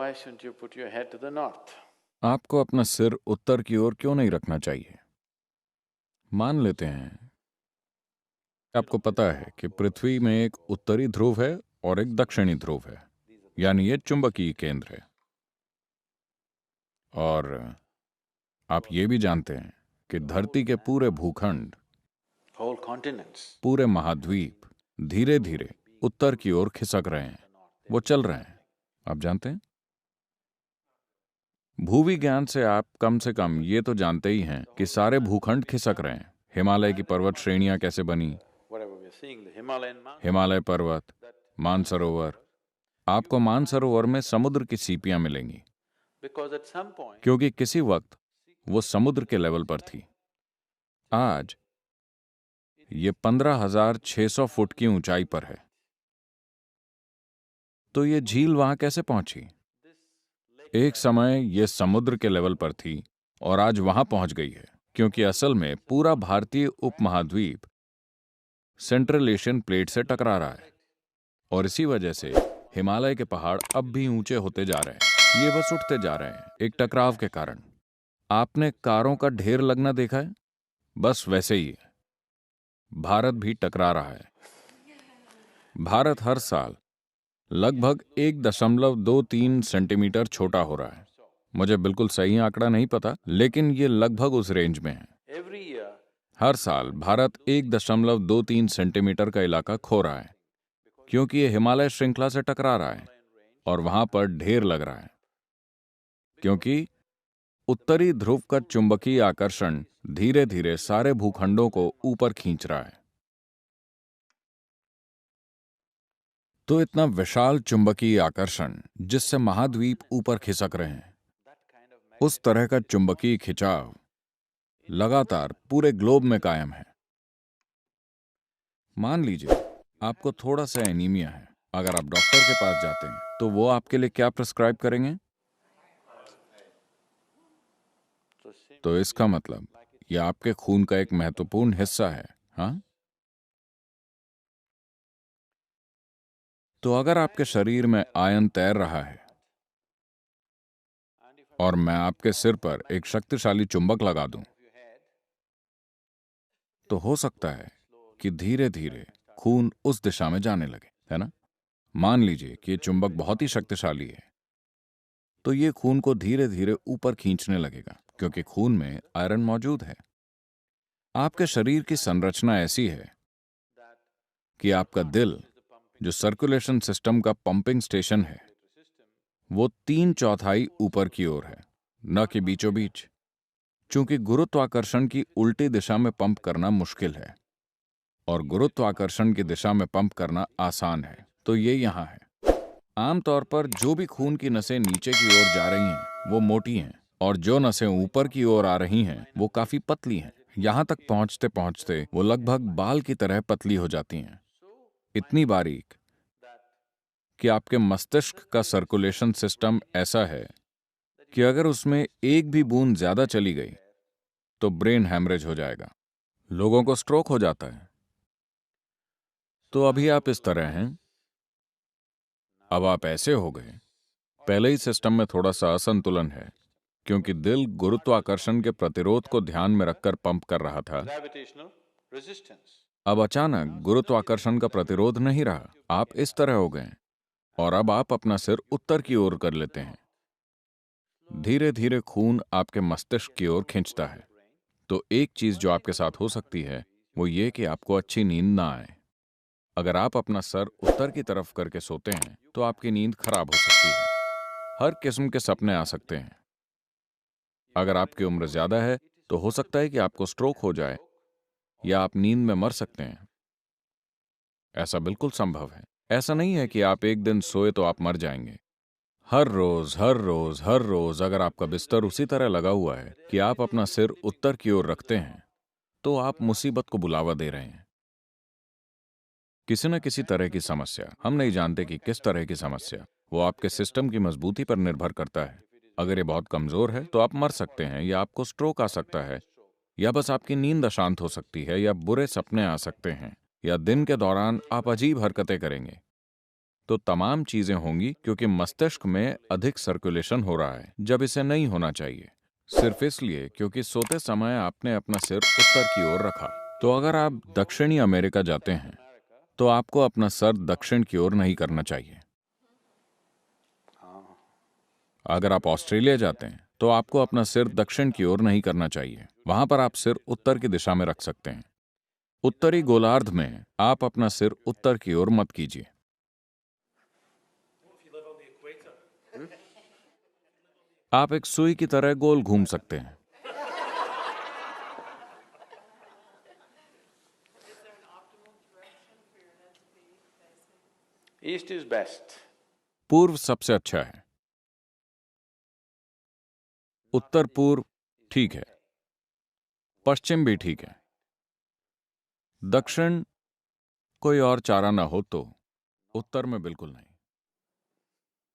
why shouldn't you put your head to the north? आपको अपना सिर उत्तर की ओर क्यों नहीं रखना चाहिए? मान लेते हैं आपको पता है कि पृथ्वी में एक उत्तरी ध्रुव है और एक दक्षिणी ध्रुव है, यानी ये चुंबकीय केंद्र है। और आप ये भी जानते हैं कि धरती के पूरे भूखंड, Whole continents. पूरे महाद्वीप धीरे धीरे उत्तर की ओर खिसक रहे हैं, वो चल रहे हैं। आप जानते हैं, भूविज्ञान से आप कम से कम ये तो जानते ही हैं कि सारे भूखंड खिसक रहे हैं। हिमालय की पर्वत श्रेणियां कैसे बनी, Whatever we are seeing, the Himalayan mountains. Himalaya पर्वत, मानसरोवर। आपको मानसरोवर में समुद्र की सीपियां मिलेंगी, Because at some point, क्योंकि किसी वक्त वो समुद्र के लेवल पर थी। आज ये 15,600 फुट की ऊंचाई पर है। तो ये झील वहां कैसे पहुंची? एक समय ये समुद्र के लेवल पर थी और आज वहां पहुंच गई है, क्योंकि असल में पूरा भारतीय उपमहाद्वीप सेंट्रल एशियन प्लेट से टकरा रहा है और इसी वजह से हिमालय के पहाड़ अब भी ऊंचे होते जा रहे हैं। ये बस उठते जा रहे हैं एक टकराव के कारण। आपने कारों का ढेर लगना देखा है? बस वैसे ही है, भारत भी टकरा रहा है। भारत हर साल लगभग 1.23 सेंटीमीटर छोटा हो रहा है। मुझे बिल्कुल सही आंकड़ा नहीं पता, लेकिन ये लगभग उस रेंज में है। every year, हर साल भारत 1.23 सेंटीमीटर का इलाका खो रहा है, क्योंकि ये हिमालय श्रृंखला से टकरा रहा है और वहां पर ढेर लग रहा है, क्योंकि उत्तरी ध्रुव का चुंबकीय आकर्षण धीरे धीरे सारे भूखंडों को ऊपर खींच रहा है। तो इतना विशाल चुंबकीय आकर्षण जिससे महाद्वीप ऊपर खिसक रहे हैं, उस तरह का चुंबकीय खिंचाव लगातार पूरे ग्लोब में कायम है। मान लीजिए आपको थोड़ा सा एनीमिया है। अगर आप डॉक्टर के पास जाते हैं तो वो आपके लिए क्या प्रिस्क्राइब करेंगे? तो इसका मतलब ये आपके खून का एक महत्वपूर्ण हिस्सा है। हाँ, तो अगर आपके शरीर में आयन तैर रहा है और मैं आपके सिर पर एक शक्तिशाली चुंबक लगा दूं, तो हो सकता है कि धीरे धीरे खून उस दिशा में जाने लगे, है ना? मान लीजिए कि ये चुंबक बहुत ही शक्तिशाली है, तो ये खून को धीरे धीरे ऊपर खींचने लगेगा, क्योंकि खून में आयरन मौजूद है। आपके शरीर की संरचना ऐसी है कि आपका दिल, जो सर्कुलेशन सिस्टम का पंपिंग स्टेशन है, वो 3/4 ऊपर की ओर है, न कि बीचों बीच। चूंकि गुरुत्वाकर्षण की उल्टी दिशा में पंप करना मुश्किल है और गुरुत्वाकर्षण की दिशा में पंप करना आसान है, तो ये यहां है। आमतौर पर जो भी खून की नसें नीचे की ओर जा रही हैं वो मोटी हैं, और जो नसें ऊपर की ओर आ रही हैं वो काफी पतली हैं। यहां तक पहुंचते पहुंचते वो लगभग बाल की तरह पतली हो जाती हैं, इतनी बारीक कि आपके मस्तिष्क का सर्कुलेशन सिस्टम ऐसा है कि अगर उसमें एक भी बूंद ज्यादा चली गई तो ब्रेन हैमरेज हो जाएगा, लोगों को स्ट्रोक हो जाता है। तो अभी आप इस तरह हैं, अब आप ऐसे हो गए। पहले ही सिस्टम में थोड़ा सा असंतुलन है, क्योंकि दिल गुरुत्वाकर्षण के प्रतिरोध को ध्यान में रखकर पंप कर रहा था। gravitational resistance. अब अचानक गुरुत्वाकर्षण का प्रतिरोध नहीं रहा, आप इस तरह हो गए और अब आप अपना सिर उत्तर की ओर कर लेते हैं। धीरे धीरे खून आपके मस्तिष्क की ओर खींचता है। तो एक चीज जो आपके साथ हो सकती है वो ये कि आपको अच्छी नींद ना आए। अगर आप अपना सर उत्तर की तरफ करके सोते हैं तो आपकी नींद खराब हो सकती है, हर किस्म के सपने आ सकते हैं। अगर आपकी उम्र ज्यादा है तो हो सकता है कि आपको स्ट्रोक हो जाए या आप नींद में मर सकते हैं। ऐसा बिल्कुल संभव है। ऐसा नहीं है कि आप एक दिन सोए तो आप मर जाएंगे। हर रोज हर रोज हर रोज अगर आपका बिस्तर उसी तरह लगा हुआ है कि आप अपना सिर उत्तर की ओर रखते हैं, तो आप मुसीबत को बुलावा दे रहे हैं। किसी न किसी तरह की समस्या, हम नहीं जानते कि किस तरह की समस्या, वो आपके सिस्टम की मजबूती पर निर्भर करता है। अगर ये बहुत कमजोर है तो आप मर सकते हैं, या आपको स्ट्रोक आ सकता है, या बस आपकी नींद अशांत हो सकती है, या बुरे सपने आ सकते हैं, या दिन के दौरान आप अजीब हरकतें करेंगे। तो तमाम चीजें होंगी क्योंकि मस्तिष्क में अधिक सर्कुलेशन हो रहा है जब इसे नहीं होना चाहिए, सिर्फ इसलिए क्योंकि सोते समय आपने अपना सिर उत्तर की ओर रखा। तो अगर आप दक्षिणी अमेरिका जाते हैं तो आपको अपना सर दक्षिण की ओर नहीं करना चाहिए। अगर आप ऑस्ट्रेलिया जाते हैं तो आपको अपना सिर दक्षिण की ओर नहीं करना चाहिए, वहां पर आप सिर उत्तर की दिशा में रख सकते हैं। उत्तरी गोलार्ध में आप अपना सिर उत्तर की ओर मत कीजिए। आप एक सुई की तरह गोल घूम सकते हैं। East is best. पूर्व सबसे अच्छा है, उत्तर पूर्व ठीक है, पश्चिम भी ठीक है, दक्षिण कोई और चारा ना हो तो उत्तर में बिल्कुल नहीं।